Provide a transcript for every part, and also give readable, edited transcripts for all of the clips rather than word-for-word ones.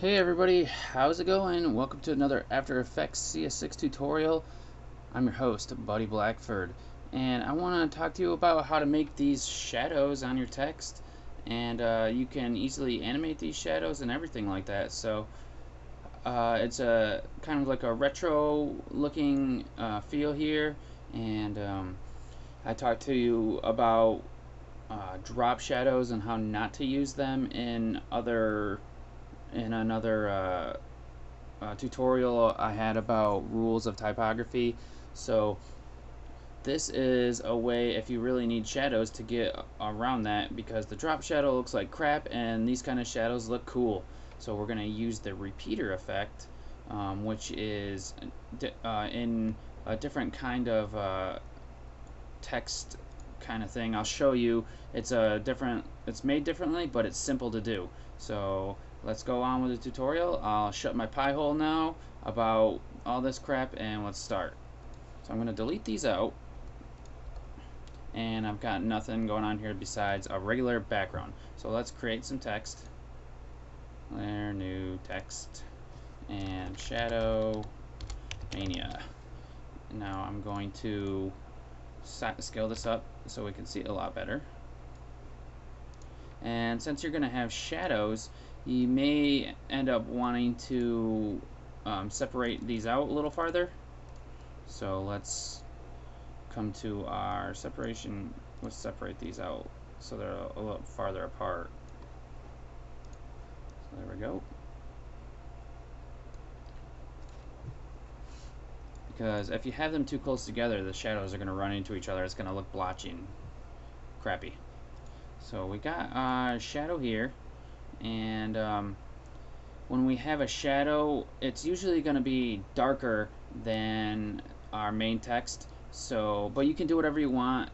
Hey everybody, how's it going? Welcome to another After Effects CS6 tutorial. I'm your host, Buddy Blackford, and I want to talk to you about how to make these shadows on your text, and you can easily animate these shadows and everything like that. So it's a kind of like a retro looking feel here, and I talked to you about drop shadows and how not to use them in another tutorial I had about rules of typography. So this is a way, if you really need shadows, to get around that, because the drop shadow looks like crap and these kind of shadows look cool. So we're going to use the repeater effect, which is in a different kind of text kind of thing. I'll show you. It's made differently, but it's simple to do. So let's go on with the tutorial. I'll shut my pie hole now about all this crap and let's start. So I'm going to delete these out, and I've got nothing going on here besides a regular background. So let's create some text. Layer, new text, and shadow mania. Now I'm going to scale this up so we can see it a lot better. And since you're going to have shadows, you may end up wanting to separate these out a little farther. So let's come to our separation. Let's separate these out so they're a little farther apart. So there we go. Because if you have them too close together, the shadows are going to run into each other. It's going to look blotchy and crappy. So we got our shadow here, and when we have a shadow, it's usually going to be darker than our main text. So, but you can do whatever you want.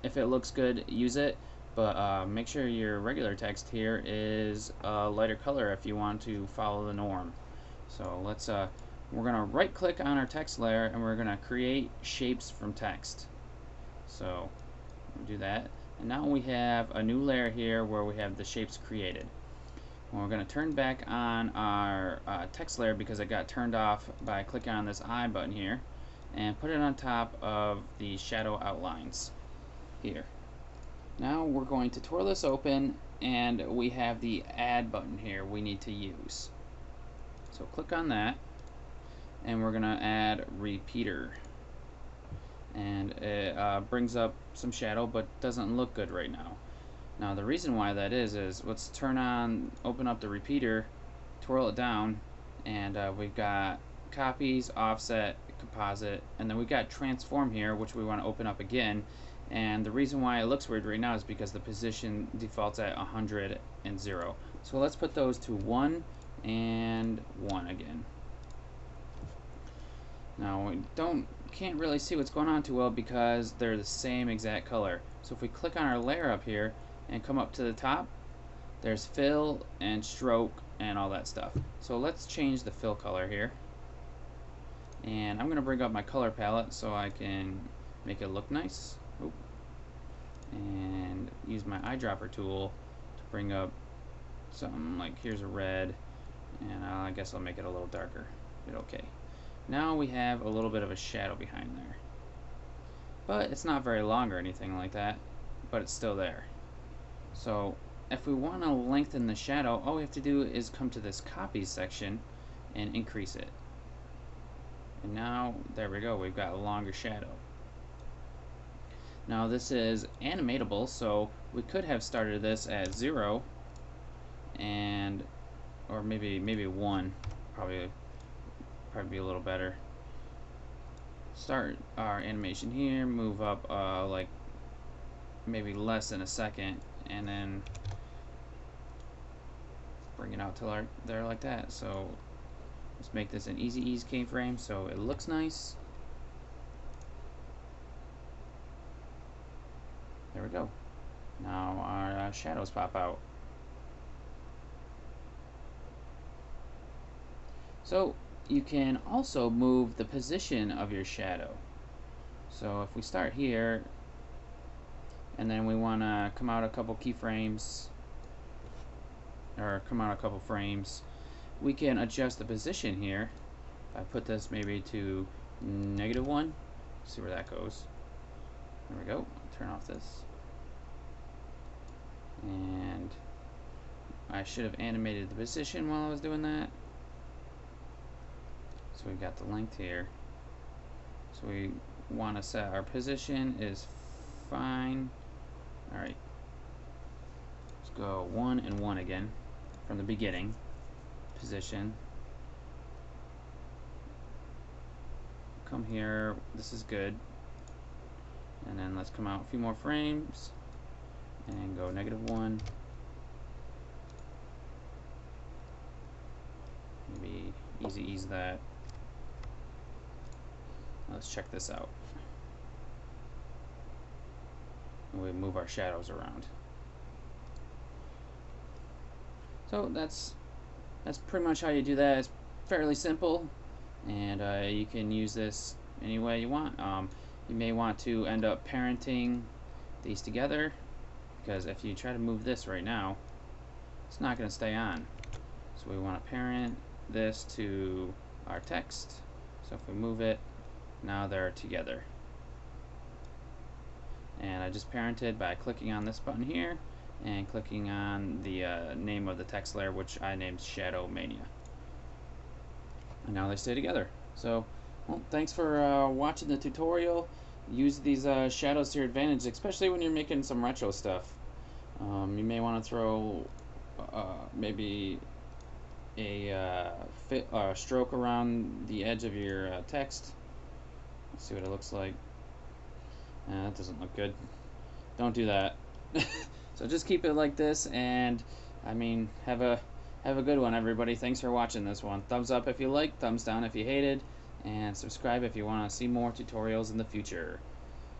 If it looks good, use it. But make sure your regular text here is a lighter color if you want to follow the norm. So let's we're going to right click on our text layer and we're going to create shapes from text. So we'll do that, and now we have a new layer here where we have the shapes created. And we're going to turn back on our text layer because it got turned off by clicking on this I button here, and put it on top of the shadow outlines here. Now we're going to twirl this open, and we have the add button here we need to use. So click on that, and we're going to add repeater. And it brings up some shadow but doesn't look good right now. Now the reason why that is let's open up the repeater, twirl it down, and we've got copies, offset, composite, and then we've got transform here, which we want to open up again. And the reason why it looks weird right now is because the position defaults at 100 and 0. So let's put those to 1 and 1 again. Now we can't really see what's going on too well because they're the same exact color. So if we click on our layer up here and come up to the top, there's fill and stroke and all that stuff. So let's change the fill color here. And I'm going to bring up my color palette so I can make it look nice. Oop. And use my eyedropper tool to bring up something like, here's a red, and I guess I'll make it a little darker. Hit OK. Now we have a little bit of a shadow behind there. But it's not very long or anything like that, but it's still there. So if we want to lengthen the shadow, all we have to do is come to this copies section and increase it. And now, there we go, we've got a longer shadow. Now this is animatable, so we could have started this at 0, and or maybe 1, probably be a little better. Start our animation here, move up like maybe less than a second, and then bring it out to there like that. So let's make this an easy ease keyframe so it looks nice. There we go. Now our shadows pop out. So you can also move the position of your shadow. So if we start here, and then we want to come out a couple keyframes, or come out a couple frames, we can adjust the position here. If I put this maybe to -1, see where that goes. There we go. Turn off this. And I should have animated the position while I was doing that. So we've got the length here. So we want to set our position is fine. Alright. Let's go 1 and 1 again from the beginning. Position. Come here. This is good. And then let's come out a few more frames and go -1. Maybe easy ease that. Let's check this out. And we move our shadows around. So that's pretty much how you do that. It's fairly simple, and you can use this any way you want. You may want to end up parenting these together, because if you try to move this right now, it's not going to stay on. So we want to parent this to our text. So if we move it, now they're together. And I just parented by clicking on this button here and clicking on the name of the text layer, which I named Shadow Mania. And now they stay together. So, well, thanks for watching the tutorial. Use these shadows to your advantage, especially when you're making some retro stuff. You may want to throw maybe a stroke around the edge of your text. Let's see what it looks like. That doesn't look good. Don't do that. So just keep it like this, and I mean, have a good one, everybody. Thanks for watching this one. Thumbs up if you liked, thumbs down if you hated, and subscribe if you want to see more tutorials in the future.